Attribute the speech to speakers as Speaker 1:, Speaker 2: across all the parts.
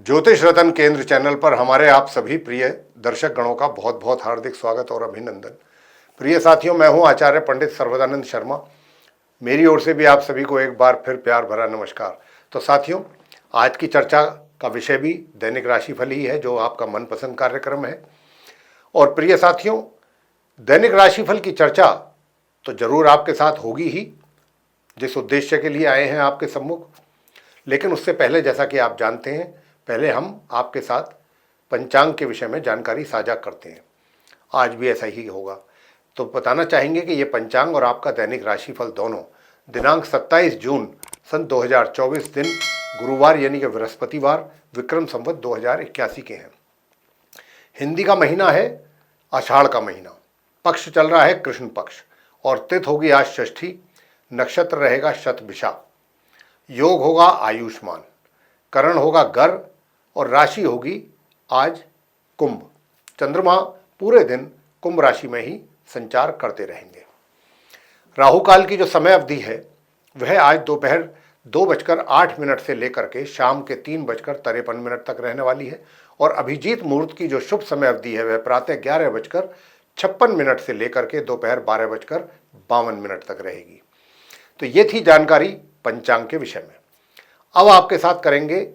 Speaker 1: ज्योतिष रतन केंद्र चैनल पर हमारे आप सभी प्रिय दर्शक गणों का बहुत बहुत हार्दिक स्वागत और अभिनंदन। प्रिय साथियों, मैं हूं आचार्य पंडित सर्वदानंद शर्मा। मेरी ओर से भी आप सभी को एक बार फिर प्यार भरा नमस्कार। तो साथियों, आज की चर्चा का विषय भी दैनिक राशिफल ही है, जो आपका मनपसंद कार्यक्रम है। और प्रिय साथियों, दैनिक राशिफल की चर्चा तो जरूर आपके साथ होगी ही, जिस उद्देश्य के लिए आए हैं आपके सम्मुख। लेकिन उससे पहले, जैसा कि आप जानते हैं, पहले हम आपके साथ पंचांग के विषय में जानकारी साझा करते हैं। आज भी ऐसा ही होगा। तो बताना चाहेंगे कि ये पंचांग और आपका दैनिक राशिफल दोनों दिनांक 27 जून सन 2024 दिन गुरुवार यानी कि बृहस्पतिवार विक्रम संवत 2081 के हैं। हिंदी का महीना है आषाढ़ का महीना, पक्ष चल रहा है कृष्ण पक्ष और तिथि होगी आज षष्ठी, नक्षत्र रहेगा शतभिषा, योग होगा आयुष्मान, करण होगा गर और राशि होगी आज कुंभ। चंद्रमा पूरे कुंभ कुंभ राशि में ही संचार करते रहेंगे। राहु काल की जो समय अवधि है वह आज दोपहर 2:08 से लेकर के शाम के 3:53 तक रहने वाली है। और अभिजीत मुहूर्त की जो शुभ समय अवधि है वह प्रातः 11:56 से लेकर के दोपहर 12:52 तक रहेगी। तो ये थी जानकारी पंचांग के विषय में। अब आपके साथ करेंगे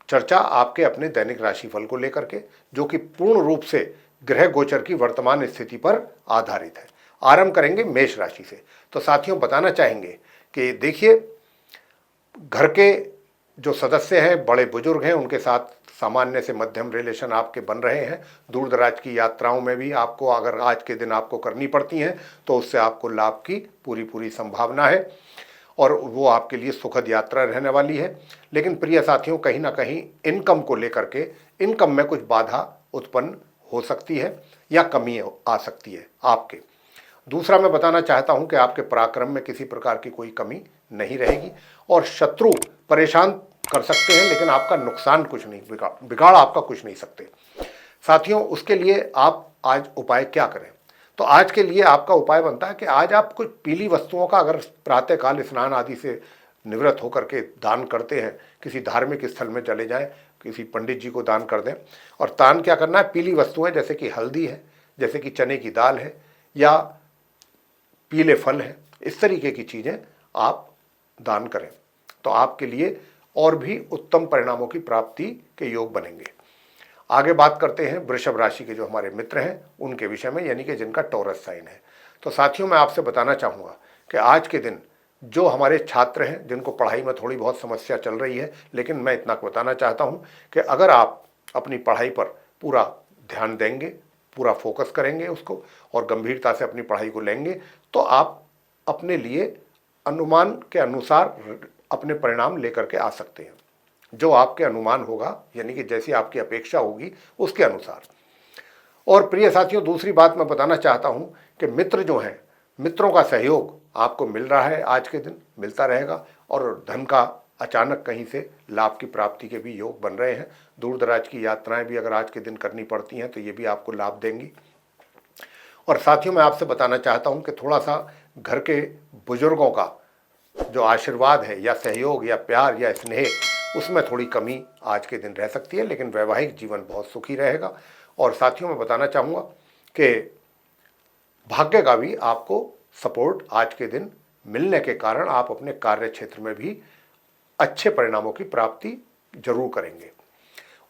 Speaker 1: चर्चा आपके अपने दैनिक राशिफल को लेकर के, जो कि पूर्ण रूप से ग्रह गोचर की वर्तमान स्थिति पर आधारित है। आरंभ करेंगे मेष राशि से। तो साथियों, बताना चाहेंगे कि देखिए, घर के जो सदस्य हैं, बड़े बुजुर्ग हैं, उनके साथ सामान्य से मध्यम रिलेशन आपके बन रहे हैं। दूर दराज की यात्राओं में भी आपको अगर आज के दिन आपको करनी पड़ती हैं तो उससे आपको लाभ की पूरी संभावना है और वो आपके लिए सुखद यात्रा रहने वाली है। लेकिन प्रिय साथियों, कहीं ना कहीं इनकम को लेकर के इनकम में कुछ बाधा उत्पन्न हो सकती है या कमी आ सकती है आपके। दूसरा, मैं बताना चाहता हूं कि आपके पराक्रम में किसी प्रकार की कोई कमी नहीं रहेगी और शत्रु परेशान कर सकते हैं, लेकिन आपका नुकसान कुछ नहीं, बिगाड़ आपका कुछ नहीं सकते। साथियों, उसके लिए आप आज उपाय क्या करें? तो आज के लिए आपका उपाय बनता है कि आज आप कुछ पीली वस्तुओं का अगर प्रातःकाल स्नान आदि से निवृत्त होकर के दान करते हैं, किसी धार्मिक स्थल में चले जाएं, किसी पंडित जी को दान कर दें। और दान क्या करना है? पीली वस्तुएं जैसे कि हल्दी है, जैसे कि चने की दाल है या पीले फल है, इस तरीके की चीज़ें आप दान करें तो आपके लिए और भी उत्तम परिणामों की प्राप्ति के योग बनेंगे। आगे बात करते हैं वृषभ राशि के जो हमारे मित्र हैं उनके विषय में, यानी कि जिनका टॉरस साइन है। तो साथियों, मैं आपसे बताना चाहूँगा कि आज के दिन जो हमारे छात्र हैं, जिनको पढ़ाई में थोड़ी बहुत समस्या चल रही है, लेकिन मैं इतना बताना चाहता हूँ कि अगर आप अपनी पढ़ाई पर पूरा ध्यान देंगे, पूरा फोकस करेंगे उसको और गंभीरता से अपनी पढ़ाई को लेंगे, तो आप अपने लिए अनुमान के अनुसार अपने परिणाम लेकर के आ सकते हैं। जो आपके अनुमान होगा, यानी कि जैसी आपकी अपेक्षा होगी उसके अनुसार। और प्रिय साथियों, दूसरी बात मैं बताना चाहता हूं कि मित्र जो हैं, मित्रों का सहयोग आपको मिल रहा है, आज के दिन मिलता रहेगा और धन का अचानक कहीं से लाभ की प्राप्ति के भी योग बन रहे हैं। दूर दराज की यात्राएं भी अगर आज के दिन करनी पड़ती हैं तो ये भी आपको लाभ देंगी। और साथियों, मैं आपसे बताना चाहता हूं कि थोड़ा सा घर के बुजुर्गों का जो आशीर्वाद है या सहयोग या प्यार या स्नेह, उसमें थोड़ी कमी आज के दिन रह सकती है, लेकिन वैवाहिक जीवन बहुत सुखी रहेगा। और साथियों, मैं बताना चाहूँगा कि भाग्य का भी आपको सपोर्ट आज के दिन मिलने के कारण आप अपने कार्य क्षेत्र में भी अच्छे परिणामों की प्राप्ति जरूर करेंगे।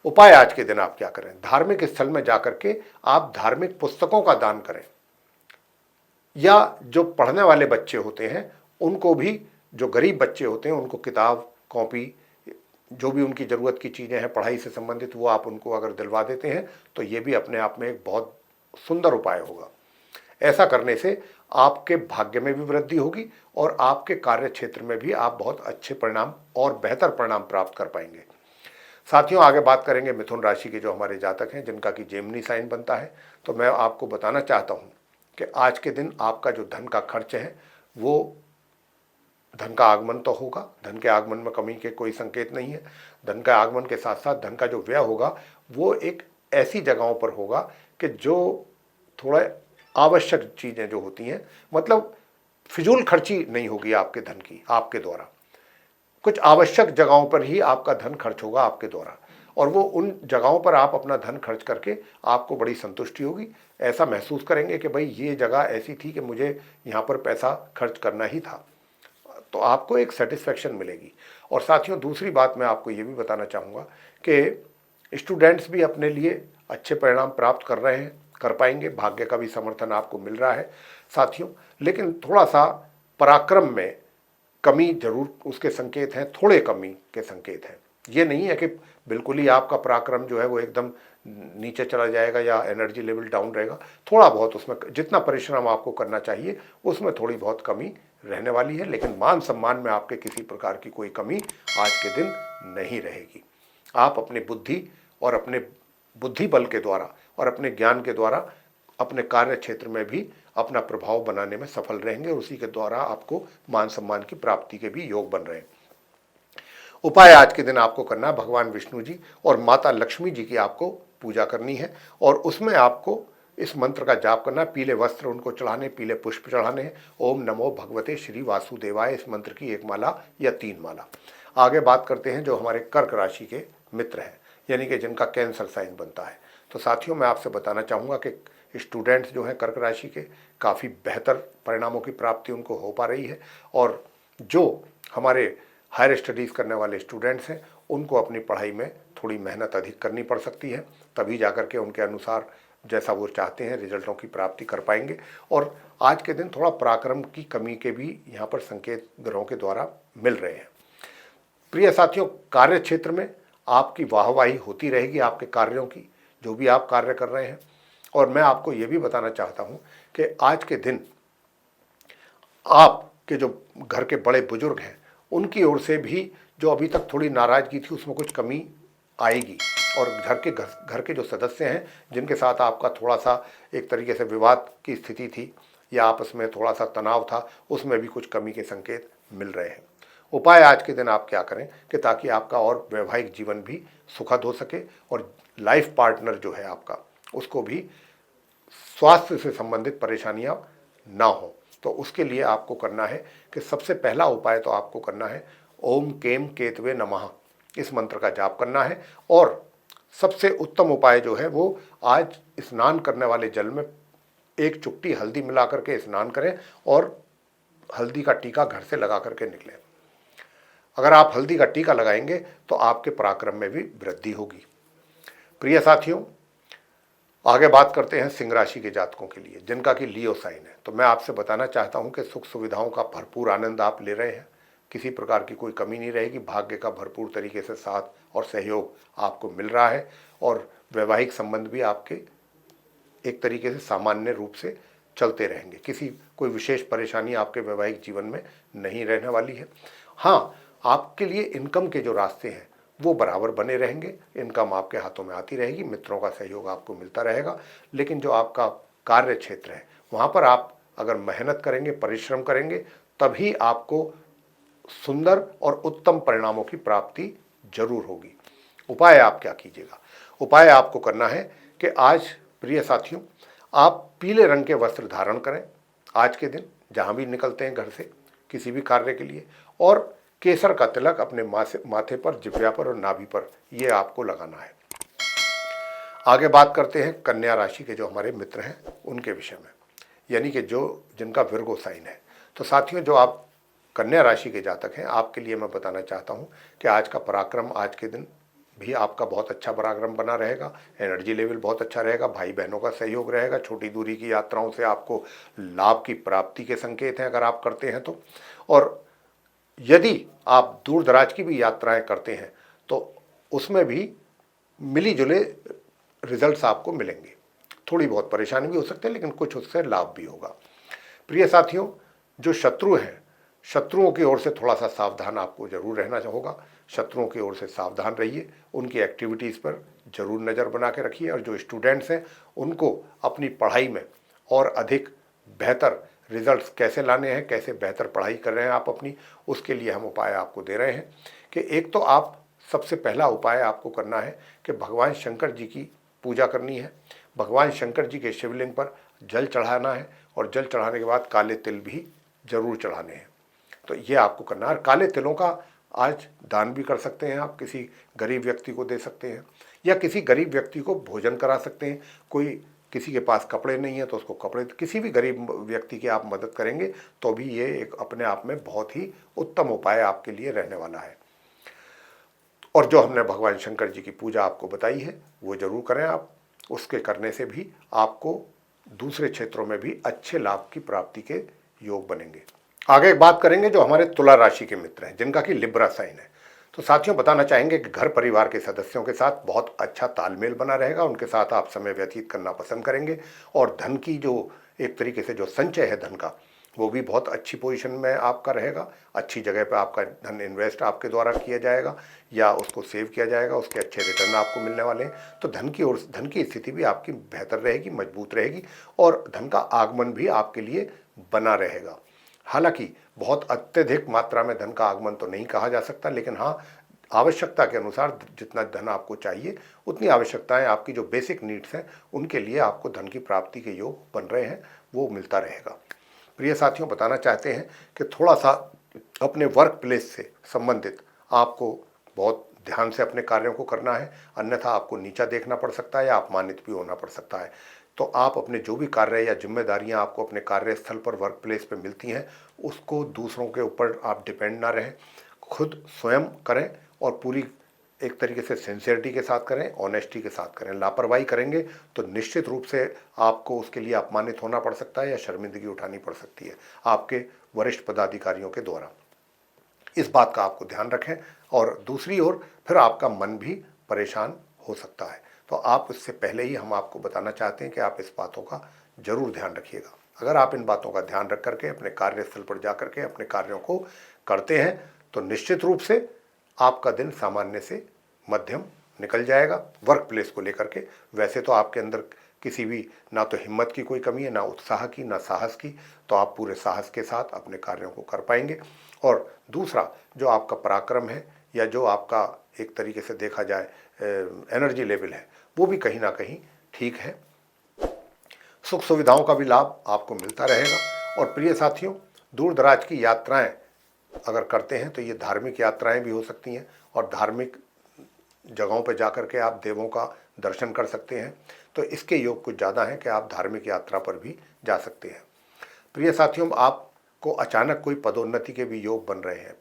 Speaker 1: उपाय आज के दिन आप क्या करें? धार्मिक स्थल में जाकर के आप धार्मिक पुस्तकों का दान करें, या जो पढ़ने वाले बच्चे होते हैं उनको भी, जो गरीब बच्चे होते हैं उनको किताब कॉपी जो भी उनकी ज़रूरत की चीज़ें हैं पढ़ाई से संबंधित, वो आप उनको अगर दिलवा देते हैं तो ये भी अपने आप में एक बहुत सुंदर उपाय होगा। ऐसा करने से आपके भाग्य में भी वृद्धि होगी और आपके कार्य क्षेत्र में भी आप बहुत अच्छे परिणाम और बेहतर परिणाम प्राप्त कर पाएंगे। साथियों, आगे बात करेंगे मिथुन राशि के जो हमारे जातक हैं, जिनका कि जेमिनी साइन बनता है। तो मैं आपको बताना चाहता हूँ कि आज के दिन आपका जो धन का खर्च है, वो धन का आगमन तो होगा, धन के आगमन में कमी के कोई संकेत नहीं है। धन का आगमन के साथ साथ धन का जो व्यय होगा वो एक ऐसी जगहों पर होगा कि जो थोड़ा आवश्यक चीज़ें जो होती हैं, मतलब फिजूल खर्ची नहीं होगी आपके धन की, आपके द्वारा कुछ आवश्यक जगहों पर ही आपका धन खर्च होगा आपके द्वारा। और वो उन जगहों पर आप अपना धन खर्च करके आपको बड़ी संतुष्टि होगी, ऐसा महसूस करेंगे कि भाई ये जगह ऐसी थी कि मुझे यहाँ पर पैसा खर्च करना ही था, तो आपको एक सेटिस्फेक्शन मिलेगी। और साथियों, दूसरी बात मैं आपको ये भी बताना चाहूँगा कि स्टूडेंट्स भी अपने लिए अच्छे परिणाम प्राप्त कर रहे हैं, कर पाएंगे, भाग्य का भी समर्थन आपको मिल रहा है साथियों। लेकिन थोड़ा सा पराक्रम में कमी जरूर उसके संकेत हैं, थोड़े कमी के संकेत हैं। ये नहीं है कि बिल्कुल ही आपका पराक्रम जो है वो एकदम नीचे चला जाएगा या एनर्जी लेवल डाउन रहेगा। थोड़ा बहुत उसमें जितना परिश्रम आपको करना चाहिए उसमें थोड़ी बहुत कमी रहने वाली है, लेकिन मान सम्मान में आपके किसी प्रकार की कोई कमी आज के दिन नहीं रहेगी। आप अपनी बुद्धि और अपने बुद्धि बल के द्वारा और अपने ज्ञान के द्वारा अपने कार्य क्षेत्र में भी अपना प्रभाव बनाने में सफल रहेंगे और उसी के द्वारा आपको मान सम्मान की प्राप्ति के भी योग बन रहे हैं। उपाय आज के दिन आपको करना है, भगवान विष्णु जी और माता लक्ष्मी जी की आपको पूजा करनी है और उसमें आपको इस मंत्र का जाप करना है। पीले वस्त्र उनको चढ़ाने, पीले पुष्प चढ़ाने हैं। ओम नमो भगवते श्री वासुदेवाय, इस मंत्र की 1 माला या 3 माला। आगे बात करते हैं जो हमारे कर्क राशि के मित्र हैं, यानी कि जिनका कैंसर साइन बनता है। तो साथियों, मैं आपसे बताना चाहूँगा कि स्टूडेंट्स जो हैं कर्क राशि के, काफ़ी बेहतर परिणामों की प्राप्ति उनको हो पा रही है और जो हमारे हायर स्टडीज़ करने वाले स्टूडेंट्स हैं उनको अपनी पढ़ाई में थोड़ी मेहनत अधिक करनी पड़ सकती है, तभी जाकर के उनके अनुसार जैसा वो चाहते हैं रिजल्टों की प्राप्ति कर पाएंगे। और आज के दिन थोड़ा पराक्रम की कमी के भी यहाँ पर संकेत ग्रहों के द्वारा मिल रहे हैं। प्रिय साथियों, कार्य क्षेत्र में आपकी वाहवाही होती रहेगी, आपके कार्यों की, जो भी आप कार्य कर रहे हैं। और मैं आपको ये भी बताना चाहता हूँ कि आज के दिन आपके जो घर के बड़े बुजुर्ग हैं उनकी ओर से भी जो अभी तक थोड़ी नाराज़गी थी उसमें कुछ कमी आएगी। और घर के जो सदस्य हैं जिनके साथ आपका थोड़ा सा एक तरीके से विवाद की स्थिति थी या आपस में थोड़ा सा तनाव था, उसमें भी कुछ कमी के संकेत मिल रहे हैं। उपाय आज के दिन आप क्या करें कि ताकि आपका और वैवाहिक जीवन भी सुखद हो सके और लाइफ पार्टनर जो है आपका उसको भी स्वास्थ्य से संबंधित परेशानियां ना हो, तो उसके लिए आपको करना है कि सबसे पहला उपाय तो आपको करना है ओम केम केतवे नमः, इस मंत्र का जाप करना है। और सबसे उत्तम उपाय जो है वो आज स्नान करने वाले जल में 1 चुटकी हल्दी मिला करके स्नान करें और हल्दी का टीका घर से लगा करके निकलें। अगर आप हल्दी का टीका लगाएंगे तो आपके पराक्रम में भी वृद्धि होगी। प्रिय साथियों, आगे बात करते हैं सिंह राशि के जातकों के लिए जिनका कि लियो साइन है। तो मैं आपसे बताना चाहता हूं कि सुख सुविधाओं का भरपूर आनंद आप ले रहे हैं, किसी प्रकार की कोई कमी नहीं रहेगी, भाग्य का भरपूर तरीके से साथ और सहयोग आपको मिल रहा है और वैवाहिक संबंध भी आपके एक तरीके से सामान्य रूप से चलते रहेंगे। कोई विशेष परेशानी आपके वैवाहिक जीवन में नहीं रहने वाली है। हाँ, आपके लिए इनकम के जो रास्ते हैं वो बराबर बने रहेंगे, इनकम आपके हाथों में आती रहेगी, मित्रों का सहयोग आपको मिलता रहेगा। लेकिन जो आपका कार्य क्षेत्र है वहाँ पर आप अगर मेहनत करेंगे, परिश्रम करेंगे, तभी आपको सुंदर और उत्तम परिणामों की प्राप्ति जरूर होगी। उपाय आप क्या कीजिएगा? उपाय आपको करना है कि आज प्रिय साथियों आप पीले रंग के वस्त्र धारण करें आज के दिन जहाँ भी निकलते हैं घर से किसी भी कार्य के लिए, और केसर का तिलक अपने माथे पर, जिह्वा पर और नाभि पर ये आपको लगाना है। आगे बात करते हैं कन्या राशि के जो हमारे मित्र हैं उनके विषय में, यानी कि जिनका विर्गो साइन है। तो साथियों, जो आप कन्या राशि के जातक हैं आपके लिए मैं बताना चाहता हूं कि आज का पराक्रम, आज के दिन भी आपका बहुत अच्छा पराक्रम बना रहेगा, एनर्जी लेवल बहुत अच्छा रहेगा, भाई बहनों का सहयोग रहेगा, छोटी दूरी की यात्राओं से आपको लाभ की प्राप्ति के संकेत हैं अगर आप करते हैं तो। और यदि आप दूर दराज की भी यात्राएं करते हैं तो उसमें भी मिली जुले रिजल्ट्स आपको मिलेंगे। थोड़ी बहुत परेशानी भी हो सकती है लेकिन कुछ उससे लाभ भी होगा। प्रिय साथियों, जो शत्रु हैं, शत्रुओं की ओर से थोड़ा सा सावधान आपको जरूर रहना होगा। शत्रुओं की ओर से सावधान रहिए, उनकी एक्टिविटीज़ पर जरूर नज़र बना के रखिए। और जो स्टूडेंट्स हैं उनको अपनी पढ़ाई में और अधिक बेहतर रिजल्ट्स कैसे लाने हैं, कैसे बेहतर पढ़ाई कर रहे हैं आप अपनी, उसके लिए हम उपाय आपको दे रहे हैं कि एक तो आप सबसे पहला उपाय आपको करना है कि भगवान शंकर जी की पूजा करनी है। भगवान शंकर जी के शिवलिंग पर जल चढ़ाना है और जल चढ़ाने के बाद काले तिल भी जरूर चढ़ाने हैं। तो ये आपको करना है। काले तिलों का आज दान भी कर सकते हैं, आप किसी गरीब व्यक्ति को दे सकते हैं या किसी गरीब व्यक्ति को भोजन करा सकते हैं। कोई किसी के पास कपड़े नहीं है तो उसको कपड़े, किसी भी गरीब व्यक्ति की आप मदद करेंगे तो भी ये एक अपने आप में बहुत ही उत्तम उपाय आपके लिए रहने वाला है। और जो हमने भगवान शंकर जी की पूजा आपको बताई है वो जरूर करें आप। उसके करने से भी आपको दूसरे क्षेत्रों में भी अच्छे लाभ की प्राप्ति के योग बनेंगे। आगे एक बात करेंगे जो हमारे तुला राशि के मित्र हैं, जिनका कि लिब्रा साइन है। तो साथियों, बताना चाहेंगे कि घर परिवार के सदस्यों के साथ बहुत अच्छा तालमेल बना रहेगा, उनके साथ आप समय व्यतीत करना पसंद करेंगे और धन की जो एक तरीके से जो संचय है धन का, वो भी बहुत अच्छी पोजीशन में आपका रहेगा। अच्छी जगह पर आपका धन इन्वेस्ट आपके द्वारा किया जाएगा या उसको सेव किया जाएगा, उसके अच्छे रिटर्न आपको मिलने वाले हैं। तो धन की स्थिति भी आपकी बेहतर रहेगी, मजबूत रहेगी और धन का आगमन भी आपके लिए बना रहेगा। हालांकि बहुत अत्यधिक मात्रा में धन का आगमन तो नहीं कहा जा सकता, लेकिन हाँ, आवश्यकता के अनुसार जितना धन आपको चाहिए उतनी आवश्यकताएं, आपकी जो बेसिक नीड्स हैं उनके लिए आपको धन की प्राप्ति के योग बन रहे हैं, वो मिलता रहेगा। प्रिय साथियों, बताना चाहते हैं कि थोड़ा सा अपने वर्क प्लेस से संबंधित आपको बहुत ध्यान से अपने कार्यों को करना है, अन्यथा आपको नीचा देखना पड़ सकता है या अपमानित भी होना पड़ सकता है। तो आप अपने जो भी कार्य या जिम्मेदारियां आपको अपने कार्यस्थल पर, वर्क प्लेस पर मिलती हैं, उसको दूसरों के ऊपर आप डिपेंड ना रहें, खुद स्वयं करें और पूरी एक तरीके से सिंसियरिटी के साथ करें, ऑनेस्टी के साथ करें। लापरवाही करेंगे तो निश्चित रूप से आपको उसके लिए अपमानित होना पड़ सकता है या शर्मिंदगी उठानी पड़ सकती है आपके वरिष्ठ पदाधिकारियों के द्वारा। इस बात का आपको ध्यान रखें। और दूसरी ओर फिर आपका मन भी परेशान हो सकता है, तो आप इससे पहले ही हम आपको बताना चाहते हैं कि आप इस बातों का जरूर ध्यान रखिएगा। अगर आप इन बातों का ध्यान रख करके अपने कार्यस्थल पर जा करके अपने कार्यों को करते हैं तो निश्चित रूप से आपका दिन सामान्य से मध्यम निकल जाएगा वर्क प्लेस को लेकर के। वैसे तो आपके अंदर किसी भी ना तो हिम्मत की कोई कमी है, ना उत्साह की, ना साहस की, तो आप पूरे साहस के साथ अपने कार्यों को कर पाएंगे। और दूसरा, जो आपका पराक्रम है या जो आपका एक तरीके से देखा जाए एनर्जी लेवल है, वो भी कहीं ना कहीं ठीक है। सुख सुविधाओं का भी लाभ आपको मिलता रहेगा। और प्रिय साथियों, दूर दराज की यात्राएं अगर करते हैं तो ये धार्मिक यात्राएं भी हो सकती हैं और धार्मिक जगहों पर जाकर के आप देवों का दर्शन कर सकते हैं। तो इसके योग कुछ ज़्यादा हैं कि आप धार्मिक यात्रा पर भी जा सकते हैं। प्रिय साथियों, आपको अचानक कोई पदोन्नति के भी योग बन रहे हैं।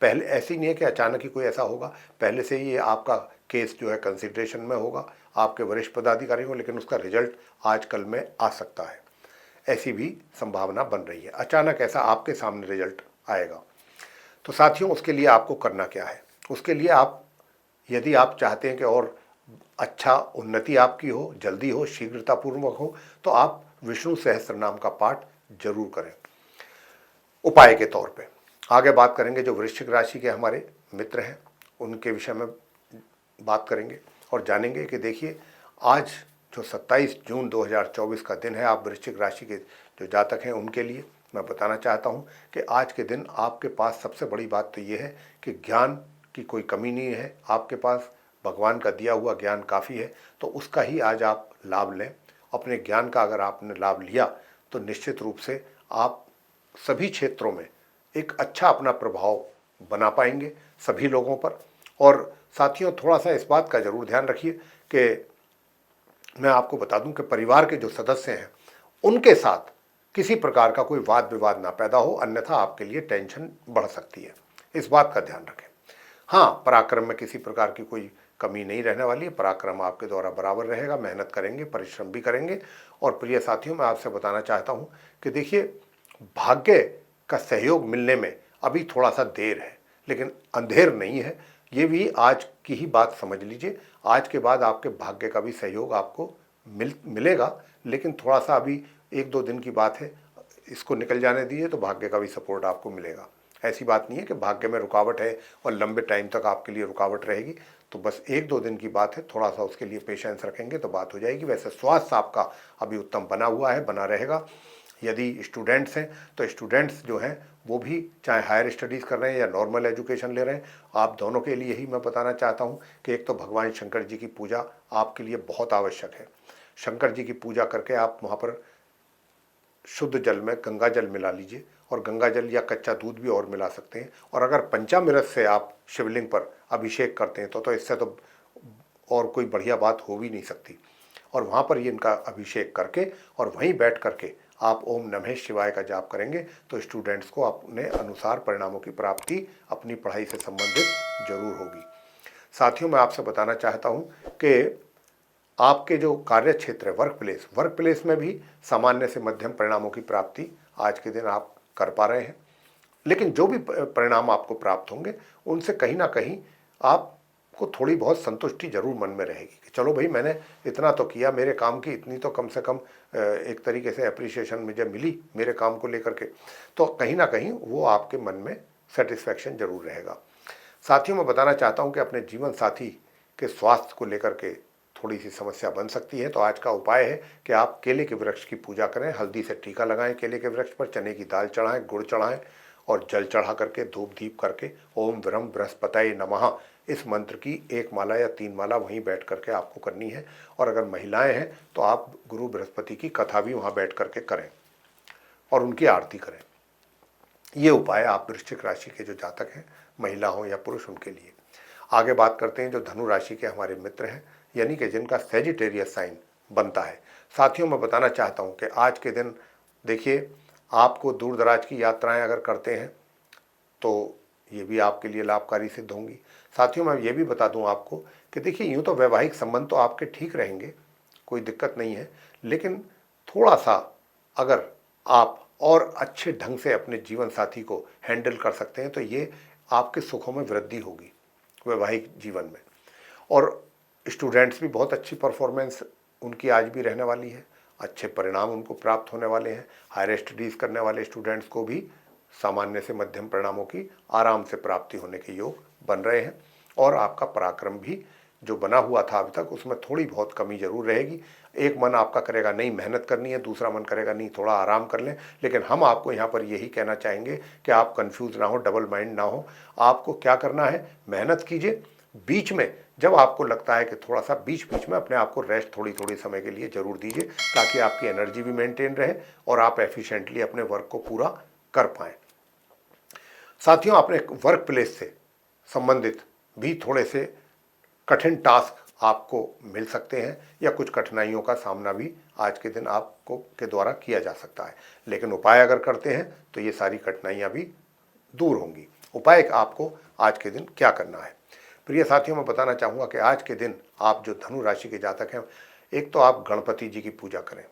Speaker 1: पहले ऐसी नहीं है कि अचानक ही कोई ऐसा होगा, पहले से ही ये आपका केस जो है कंसिडरेशन में होगा आपके वरिष्ठ पदाधिकारी को, लेकिन उसका रिजल्ट आजकल में आ सकता है, ऐसी भी संभावना बन रही है। अचानक ऐसा आपके सामने रिजल्ट आएगा। तो साथियों, उसके लिए आपको करना क्या है? उसके लिए आप, यदि आप चाहते हैं कि और अच्छा उन्नति आपकी हो, जल्दी हो, शीघ्रतापूर्वक हो, तो आप विष्णु सहस्त्र नाम का पाठ जरूर करें उपाय के तौर पे। आगे बात करेंगे जो वृश्चिक राशि के हमारे मित्र हैं उनके विषय में बात करेंगे और जानेंगे कि देखिए, आज जो 27 जून 2024 का दिन है, आप वृश्चिक राशि के जो जातक हैं उनके लिए मैं बताना चाहता हूं कि आज के दिन आपके पास सबसे बड़ी बात तो ये है कि ज्ञान की कोई कमी नहीं है। आपके पास भगवान का दिया हुआ ज्ञान काफ़ी है, तो उसका ही आज आप लाभ लें। अपने ज्ञान का अगर आपने लाभ लिया तो निश्चित रूप से आप सभी क्षेत्रों में एक अच्छा अपना प्रभाव बना पाएंगे सभी लोगों पर। और साथियों, थोड़ा सा इस बात का जरूर ध्यान रखिए कि मैं आपको बता दूं कि परिवार के जो सदस्य हैं उनके साथ किसी प्रकार का कोई वाद विवाद ना पैदा हो, अन्यथा आपके लिए टेंशन बढ़ सकती है। इस बात का ध्यान रखें। हाँ, पराक्रम में किसी प्रकार की कोई कमी नहीं रहने वाली है, पराक्रम आपके द्वारा बराबर रहेगा, मेहनत करेंगे, परिश्रम भी करेंगे। और प्रिय साथियों, मैं आपसे बताना चाहता हूँ कि देखिए, भाग्य का सहयोग मिलने में अभी थोड़ा सा देर है, लेकिन अंधेर नहीं है। ये भी आज की ही बात समझ लीजिए। आज के बाद आपके भाग्य का भी सहयोग आपको मिलेगा, लेकिन थोड़ा सा अभी 1-2 दिन की बात है, इसको निकल जाने दीजिए तो भाग्य का भी सपोर्ट आपको मिलेगा। ऐसी बात नहीं है कि भाग्य में रुकावट है और लंबे टाइम तक आपके लिए रुकावट रहेगी, तो बस 1-2 दिन की बात है, थोड़ा सा उसके लिए पेशेंस रखेंगे तो बात हो जाएगी। वैसे स्वास्थ्य आपका अभी उत्तम बना हुआ है, बना रहेगा। यदि स्टूडेंट्स हैं तो स्टूडेंट्स जो हैं वो भी, चाहे हायर स्टडीज़ कर रहे हैं या नॉर्मल एजुकेशन ले रहे हैं, आप दोनों के लिए ही मैं बताना चाहता हूँ कि एक तो भगवान शंकर जी की पूजा आपके लिए बहुत आवश्यक है। शंकर जी की पूजा करके आप वहाँ पर शुद्ध जल में गंगा जल मिला लीजिए, और गंगा जल या कच्चा दूध भी और मिला सकते हैं। और अगर पंचामृत से आप शिवलिंग पर अभिषेक करते हैं तो इससे तो और कोई बढ़िया बात हो भी नहीं सकती। और वहाँ पर ये इनका अभिषेक करके और वहीं बैठ करके आप ओम नमः शिवाय का जाप करेंगे तो स्टूडेंट्स को अपने अनुसार परिणामों की प्राप्ति अपनी पढ़ाई से संबंधित जरूर होगी। साथियों, मैं आपसे बताना चाहता हूँ कि आपके जो कार्य क्षेत्र है, वर्क प्लेस में भी सामान्य से मध्यम परिणामों की प्राप्ति आज के दिन आप कर पा रहे हैं। लेकिन जो भी परिणाम आपको प्राप्त होंगे उनसे कहीं ना कहीं आपको थोड़ी बहुत संतुष्टि जरूर मन में रहेगी कि चलो भाई, मैंने इतना तो किया, मेरे काम की इतनी तो कम से कम एक तरीके से अप्रिसिएशन मुझे मिली मेरे काम को लेकर के, तो कहीं ना कहीं वो आपके मन में सेटिस्फैक्शन जरूर रहेगा। साथियों, मैं बताना चाहता हूँ कि अपने जीवन साथी के स्वास्थ्य को लेकर के थोड़ी सी समस्या बन सकती है, तो आज का उपाय है कि आप केले के वृक्ष की पूजा करें, हल्दी से टीका लगाएं केले के वृक्ष पर, चने की दाल चढ़ाएं, गुड़ चढ़ाएं और जल चढ़ा करके धूप दीप करके ओम विरम बृहस्पतये नमः इस मंत्र की 1 माला या 3 माला वहीं बैठ करके आपको करनी है। और अगर महिलाएं हैं तो आप गुरु बृहस्पति की कथा भी वहाँ बैठ करके करें और उनकी आरती करें। ये उपाय आप वृश्चिक राशि के जो जातक हैं, महिला हो या पुरुष, उनके लिए। आगे बात करते हैं जो धनु राशि के हमारे मित्र हैं, यानी कि जिनका सेजिटेरियस साइन बनता है। साथियों, मैं बताना चाहता हूं कि आज के दिन देखिए, आपको दूर दराज की यात्राएं अगर करते हैं तो ये भी आपके लिए लाभकारी सिद्ध होंगी। साथियों, मैं ये भी बता दूं आपको कि देखिए, यूँ तो वैवाहिक संबंध तो आपके ठीक रहेंगे, कोई दिक्कत नहीं है, लेकिन थोड़ा सा अगर आप और अच्छे ढंग से अपने जीवन साथी को हैंडल कर सकते हैं तो ये आपके सुखों में वृद्धि होगी वैवाहिक जीवन में। और स्टूडेंट्स भी बहुत अच्छी परफॉर्मेंस उनकी आज भी रहने वाली है, अच्छे परिणाम उनको प्राप्त होने वाले हैं। हायर स्टडीज़ करने वाले स्टूडेंट्स को भी सामान्य से मध्यम परिणामों की आराम से प्राप्ति होने के योग बन रहे हैं। और आपका पराक्रम भी जो बना हुआ था अभी तक, उसमें थोड़ी बहुत कमी जरूर रहेगी। एक मन आपका करेगा नहीं मेहनत करनी है, दूसरा मन करेगा नहीं थोड़ा आराम कर लें। लेकिन हम आपको यहाँ पर यही कहना चाहेंगे कि आप कंफ्यूज ना हो, डबल माइंड ना हो। आपको क्या करना है, मेहनत कीजिए, बीच में जब आपको लगता है कि थोड़ा सा बीच बीच में अपने आप को रेस्ट थोड़ी थोड़ी समय के लिए जरूर दीजिए, ताकि आपकी एनर्जी भी मेंटेन रहे और आप एफिशिएंटली अपने वर्क को पूरा कर पाएं। साथियों, अपने वर्क प्लेस से संबंधित भी थोड़े से कठिन टास्क आपको मिल सकते हैं या कुछ कठिनाइयों का सामना भी आज के दिन आपको के द्वारा किया जा सकता है। लेकिन उपाय अगर करते हैं तो ये सारी कठिनाइयाँ भी दूर होंगी। उपाय आपको आज के दिन क्या करना है? प्रिय साथियों, मैं बताना चाहूँगा कि आज के दिन आप जो धनु राशि के जातक हैं, एक तो आप गणपति जी की पूजा करें।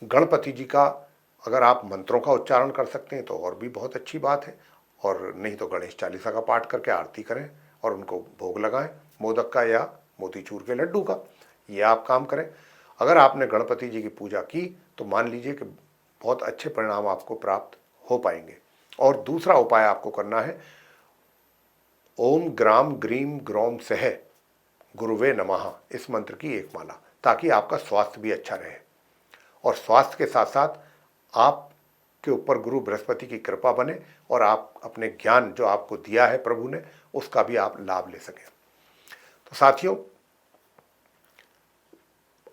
Speaker 1: गणपति जी का अगर आप मंत्रों का उच्चारण कर सकते हैं तो और भी बहुत अच्छी बात है, और नहीं तो गणेश चालीसा का पाठ करके आरती करें और उनको भोग लगाएं, मोदक का या मोतीचूर के लड्डू का, ये आप काम करें। अगर आपने गणपति जी की पूजा की तो मान लीजिए कि बहुत अच्छे परिणाम आपको प्राप्त हो पाएंगे। और दूसरा उपाय आपको करना है, ओम ग्राम ग्रीम ग्रोम सह गुरुवे नमः इस मंत्र की 1 माला, ताकि आपका स्वास्थ्य भी अच्छा रहे और स्वास्थ्य के साथ साथ आपके ऊपर गुरु बृहस्पति की कृपा बने और आप अपने ज्ञान जो आपको दिया है प्रभु ने, उसका भी आप लाभ ले सकें। तो साथियों,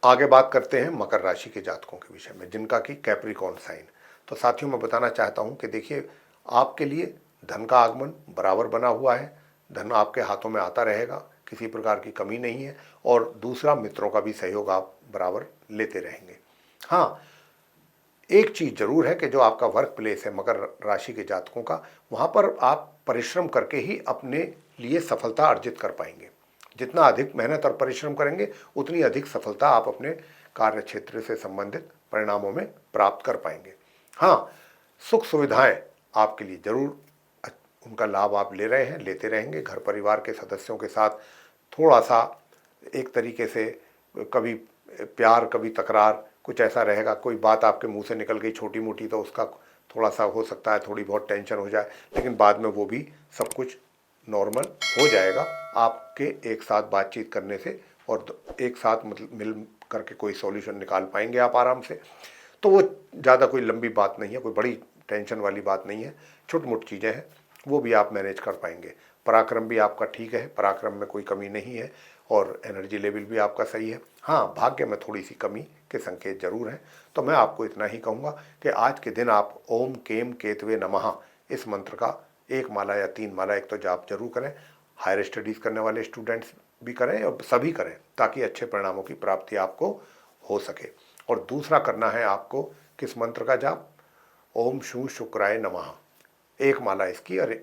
Speaker 1: आगे बात करते हैं मकर राशि के जातकों के विषय में, जिनका कि कैप्रिकॉर्न साइन। तो साथियों, मैं बताना चाहता हूं कि देखिए, आपके लिए धन का आगमन बराबर बना हुआ है, धन आपके हाथों में आता रहेगा, किसी प्रकार की कमी नहीं है। और दूसरा, मित्रों का भी सहयोग आप बराबर लेते रहेंगे। हाँ, एक चीज़ जरूर है कि जो आपका वर्क प्लेस है मकर राशि के जातकों का, वहाँ पर आप परिश्रम करके ही अपने लिए सफलता अर्जित कर पाएंगे। जितना अधिक मेहनत और परिश्रम करेंगे उतनी अधिक सफलता आप अपने कार्य क्षेत्र से संबंधित परिणामों में प्राप्त कर पाएंगे। हाँ, सुख सुविधाएं आपके लिए जरूर उनका लाभ आप ले रहे हैं, लेते रहेंगे। घर परिवार के सदस्यों के साथ थोड़ा सा एक तरीके से कभी प्यार कभी तकरार कुछ ऐसा रहेगा। कोई बात आपके मुंह से निकल गई छोटी मोटी तो उसका थोड़ा सा हो सकता है थोड़ी बहुत टेंशन हो जाए, लेकिन बाद में वो भी सब कुछ नॉर्मल हो जाएगा आपके एक साथ बातचीत करने से, और एक साथ मतलब मिल करके कोई सॉल्यूशन निकाल पाएंगे आप आराम से। तो वो ज़्यादा कोई लंबी बात नहीं है, कोई बड़ी टेंशन वाली बात नहीं है, छोटी मोटी चीज़ें हैं, वो भी आप मैनेज कर पाएंगे। पराक्रम भी आपका ठीक है, पराक्रम में कोई कमी नहीं है। और एनर्जी लेवल भी आपका सही है। हाँ, भाग्य में थोड़ी सी कमी के संकेत जरूर हैं। तो मैं आपको इतना ही कहूँगा कि आज के दिन आप ओम केम केतवे नमः इस मंत्र का 1 माला या 3 माला एक तो जाप जरूर करें। हायर स्टडीज़ करने वाले स्टूडेंट्स भी करें और सभी करें, ताकि अच्छे परिणामों की प्राप्ति आपको हो सके। और दूसरा करना है आपको किस मंत्र का जाप? ओम शू शुक्राय नमः 1 माला इसकी, और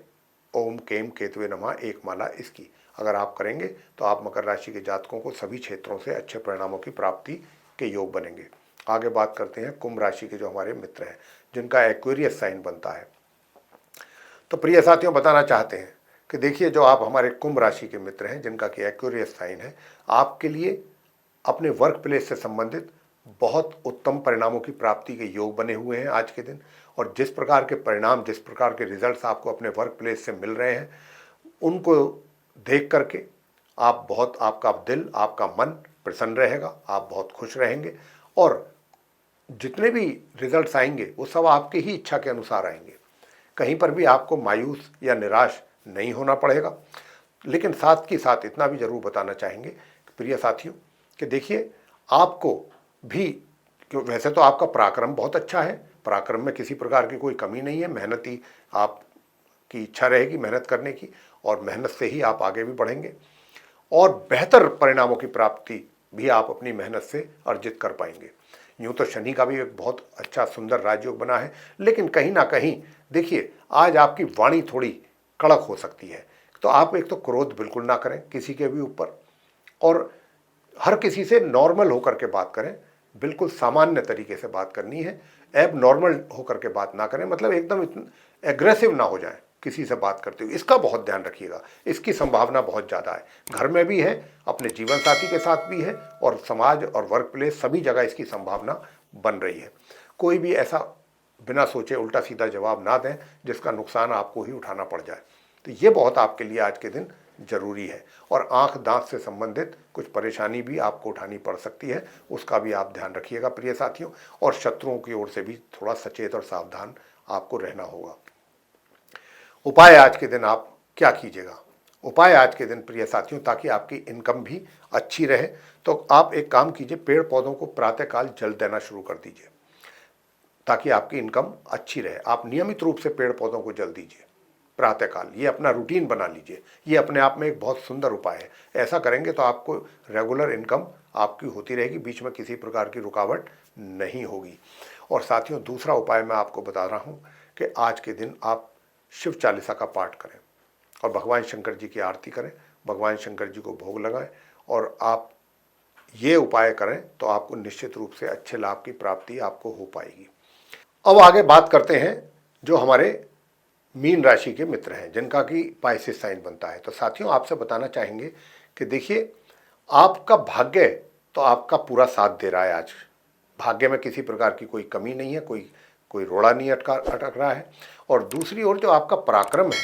Speaker 1: ओम केम केतवे नमः 1 माला इसकी अगर आप करेंगे तो आप मकर राशि के जातकों को सभी क्षेत्रों से अच्छे परिणामों की प्राप्ति के योग बनेंगे। आगे बात करते हैं कुंभ राशि के जो हमारे मित्र हैं, जिनका एक्वेरियस साइन बनता है। तो प्रिय साथियों, बताना चाहते हैं कि देखिए, जो आप हमारे कुंभ राशि के मित्र हैं जिनका कि एक्वेरियस साइन है, आपके लिए अपने वर्क प्लेस से संबंधित बहुत उत्तम परिणामों की प्राप्ति के योग बने हुए हैं आज के दिन। और जिस प्रकार के परिणाम, जिस प्रकार के रिजल्ट्स आपको अपने वर्क प्लेस से मिल रहे हैं, उनको देख करके आपका दिल, आपका मन प्रसन्न रहेगा, आप बहुत खुश रहेंगे। और जितने भी रिजल्ट्स आएंगे वो सब आपकी ही इच्छा के अनुसार आएंगे। कहीं पर भी आपको मायूस या निराश नहीं होना पड़ेगा। लेकिन साथ के साथ इतना भी जरूर बताना चाहेंगे प्रिय साथियों कि देखिए, आपको भी, क्यों, वैसे तो आपका पराक्रम बहुत अच्छा है, पराक्रम में किसी प्रकार की कोई कमी नहीं है। मेहनती आपकी इच्छा रहेगी मेहनत करने की, और मेहनत से ही आप आगे भी बढ़ेंगे और बेहतर परिणामों की प्राप्ति भी आप अपनी मेहनत से अर्जित कर पाएंगे। यूँ तो शनि का भी एक बहुत अच्छा सुंदर राजयोग बना है, लेकिन कहीं ना कहीं देखिए, आज आपकी वाणी थोड़ी कड़क हो सकती है। तो आप एक तो क्रोध बिल्कुल ना करें किसी के भी ऊपर, और हर किसी से नॉर्मल होकर के बात करें, बिल्कुल सामान्य तरीके से बात करनी है। एब नॉर्मल होकर के बात ना करें, मतलब एकदम एग्रेसिव ना हो जाए किसी से बात करते हुए, इसका बहुत ध्यान रखिएगा। इसकी संभावना बहुत ज़्यादा है, घर में भी है, अपने जीवन साथी के साथ भी है, और समाज और वर्क प्लेस सभी जगह इसकी संभावना बन रही है। कोई भी ऐसा बिना सोचे उल्टा सीधा जवाब ना दें जिसका नुकसान आपको ही उठाना पड़ जाए। तो ये बहुत आपके लिए आज के दिन जरूरी है। और आंख दांत से संबंधित कुछ परेशानी भी आपको उठानी पड़ सकती है, उसका भी आप ध्यान रखिएगा प्रिय साथियों। और शत्रुओं की ओर से भी थोड़ा सचेत और सावधान आपको रहना होगा। उपाय आज के दिन आप क्या कीजिएगा? उपाय आज के दिन प्रिय साथियों, ताकि आपकी इनकम भी अच्छी रहे, तो आप एक काम कीजिए, पेड़ पौधों को प्रातःकाल जल देना शुरू कर दीजिए, ताकि आपकी इनकम अच्छी रहे। आप नियमित रूप से पेड़ पौधों को जल दीजिए प्रातःकाल, ये अपना रूटीन बना लीजिए। ये अपने आप में एक बहुत सुंदर उपाय है। ऐसा करेंगे तो आपको रेगुलर इनकम आपकी होती रहेगी, बीच में किसी प्रकार की रुकावट नहीं होगी। और साथियों, दूसरा उपाय मैं आपको बता रहा हूँ कि आज के दिन आप शिव चालीसा का पाठ करें और भगवान शंकर जी की आरती करें, भगवान शंकर जी को भोग लगाएं, और आप ये उपाय करें तो आपको निश्चित रूप से अच्छे लाभ की प्राप्ति आपको हो पाएगी। अब आगे बात करते हैं जो हमारे मीन राशि के मित्र हैं, जिनका कि पाइसेस साइन बनता है। तो साथियों, आपसे बताना चाहेंगे कि देखिए, आपका भाग्य तो आपका पूरा साथ दे रहा है आज। भाग्य में किसी प्रकार की कोई कमी नहीं है, कोई रोड़ा नहीं अटक रहा है। और दूसरी ओर जो आपका पराक्रम है,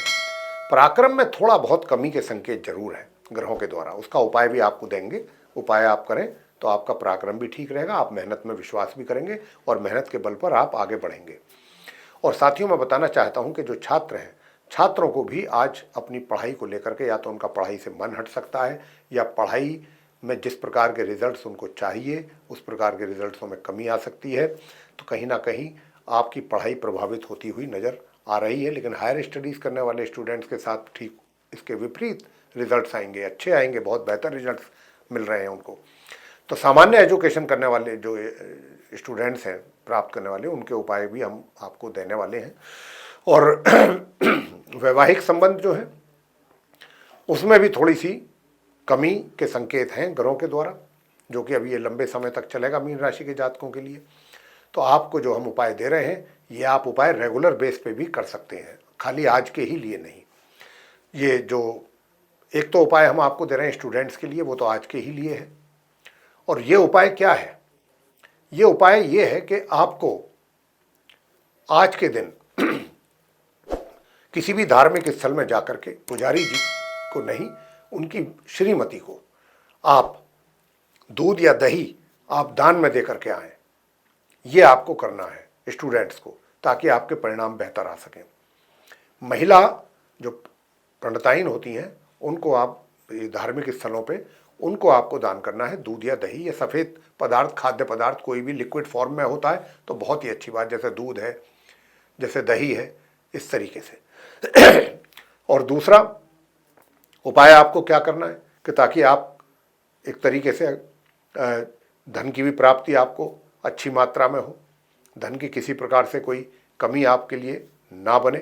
Speaker 1: पराक्रम में थोड़ा बहुत कमी के संकेत जरूर है ग्रहों के द्वारा। उसका उपाय भी आपको देंगे। उपाय आप करें तो आपका पराक्रम भी ठीक रहेगा, आप मेहनत में विश्वास भी करेंगे और मेहनत के बल पर आप आगे बढ़ेंगे। और साथियों, मैं बताना चाहता हूं कि जो छात्र हैं, छात्रों को भी आज अपनी पढ़ाई को लेकर के, या तो उनका पढ़ाई से मन हट सकता है, या पढ़ाई में जिस प्रकार के रिजल्ट्स उनको चाहिए उस प्रकार के रिजल्ट्सों में कमी आ सकती है। तो कहीं ना कहीं आपकी पढ़ाई प्रभावित होती हुई नज़र आ रही है। लेकिन हायर स्टडीज़ करने वाले स्टूडेंट्स के साथ ठीक इसके विपरीत रिजल्ट्स आएंगे, अच्छे आएंगे, बहुत बेहतर रिजल्ट्स मिल रहे हैं उनको। तो सामान्य एजुकेशन करने वाले जो स्टूडेंट्स हैं, प्राप्त करने वाले, उनके उपाय भी हम आपको देने वाले हैं। और वैवाहिक संबंध जो है उसमें भी थोड़ी सी कमी के संकेत हैं ग्रहों के द्वारा, जो कि अभी ये लंबे समय तक चलेगा मीन राशि के जातकों के लिए। तो आपको जो हम उपाय दे रहे हैं, ये आप उपाय रेगुलर बेस पे भी कर सकते हैं, खाली आज के ही लिए नहीं। ये जो एक तो उपाय हम आपको दे रहे हैं स्टूडेंट्स के लिए, वो तो आज के ही लिए है। और ये उपाय क्या है? ये उपाय ये है कि आपको आज के दिन किसी भी धार्मिक स्थल में जाकर के पुजारी जी को नहीं, उनकी श्रीमती को आप दूध या दही आप दान में दे करके आएँ। ये आपको करना है स्टूडेंट्स को, ताकि आपके परिणाम बेहतर आ सकें। महिला जो पंडिताइन होती हैं, उनको आप धार्मिक स्थलों पे उनको आपको दान करना है। दूध या दही, ये सफ़ेद पदार्थ, खाद्य पदार्थ कोई भी लिक्विड फॉर्म में होता है तो बहुत ही अच्छी बात, जैसे दूध है, जैसे दही है, इस तरीके से। और दूसरा उपाय आपको क्या करना है कि ताकि आप एक तरीके से धन की भी प्राप्ति आपको अच्छी मात्रा में हो, धन की किसी प्रकार से कोई कमी आपके लिए ना बने।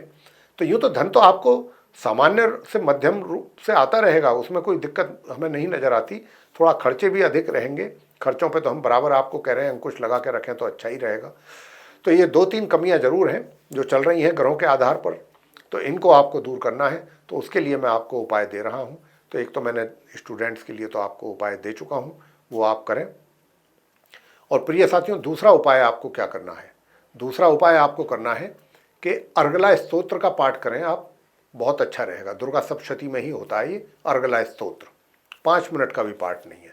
Speaker 1: तो यूँ तो धन तो आपको सामान्य से मध्यम रूप से आता रहेगा, उसमें कोई दिक्कत हमें नहीं नज़र आती। थोड़ा खर्चे भी अधिक रहेंगे, खर्चों पे तो हम बराबर आपको कह रहे हैं अंकुश लगा के रखें तो अच्छा ही रहेगा। तो ये 2-3 कमियां ज़रूर हैं जो चल रही हैं ग्रहों के आधार पर, तो इनको आपको दूर करना है। तो उसके लिए मैं आपको उपाय दे रहा हूँ। तो एक तो मैंने स्टूडेंट्स के लिए तो आपको उपाय दे चुका हूँ, वो आप करें। और प्रिय साथियों, दूसरा उपाय आपको क्या करना है? दूसरा उपाय आपको करना है कि अर्गला स्तोत्र का पाठ करें आप, बहुत अच्छा रहेगा। दुर्गा सप्तशती में ही होता है ये अर्गला स्तोत्र, 5 मिनट का भी पाठ नहीं है।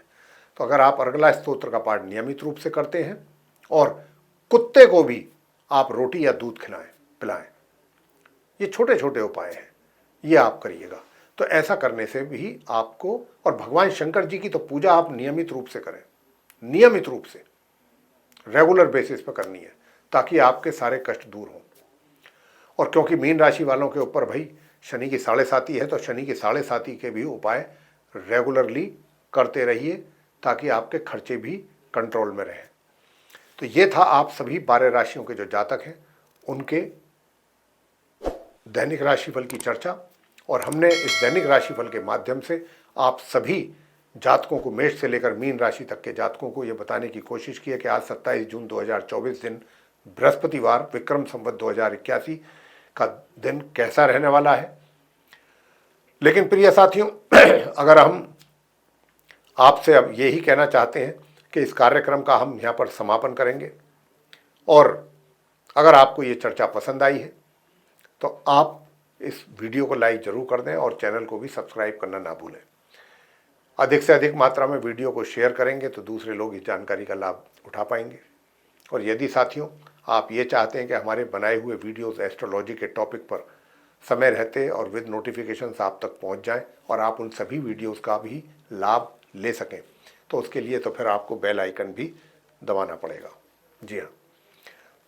Speaker 1: तो अगर आप अर्गला स्तोत्र का पाठ नियमित रूप से करते हैं और कुत्ते को भी आप रोटी या दूध खिलाएं, पिलाएं, ये छोटे छोटे उपाय हैं, ये आप करिएगा। तो ऐसा करने से भी आपको, और भगवान शंकर जी की तो पूजा आप नियमित रूप से करें, नियमित रूप से रेगुलर बेसिस पर करनी है, ताकि आपके सारे कष्ट दूर हों। और क्योंकि मीन राशि वालों के ऊपर भाई शनि की 7.5 है, तो शनि की 7.5 के भी उपाय रेगुलरली करते रहिए, ताकि आपके खर्चे भी कंट्रोल में रहें। तो ये था आप सभी 12 राशियों के जो जातक हैं उनके दैनिक राशिफल की चर्चा। और हमने इस दैनिक राशिफल के माध्यम से आप सभी जातकों को, मेष से लेकर मीन राशि तक के जातकों को ये बताने की कोशिश की है कि आज 27 जून 2024 दिन बृहस्पतिवार, विक्रम संवत 2081 का दिन कैसा रहने वाला है। लेकिन प्रिय साथियों, अगर हम आपसे अब यही कहना चाहते हैं कि इस कार्यक्रम का हम यहाँ पर समापन करेंगे, और अगर आपको ये चर्चा पसंद आई है तो आप इस वीडियो को लाइक जरूर कर दें और चैनल को भी सब्सक्राइब करना ना भूलें। अधिक से अधिक मात्रा में वीडियो को शेयर करेंगे तो दूसरे लोग इस जानकारी का लाभ उठा पाएंगे। और यदि साथियों आप ये चाहते हैं कि हमारे बनाए हुए वीडियोस एस्ट्रोलॉजी के टॉपिक पर समय रहते और विद नोटिफिकेशंस आप तक पहुंच जाएं और आप उन सभी वीडियोस का भी लाभ ले सकें, तो उसके लिए तो फिर आपको बेल आइकन भी दबाना पड़ेगा। जी हाँ,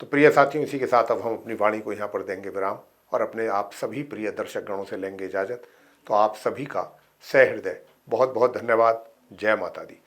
Speaker 1: तो प्रिय साथियों, इसी के साथ अब हम अपनी वाणी को यहाँ पर देंगे विराम और अपने आप सभी प्रिय दर्शक गणों से लेंगे इजाज़त। तो आप सभी का सहृदय बहुत बहुत धन्यवाद। जय माता दी।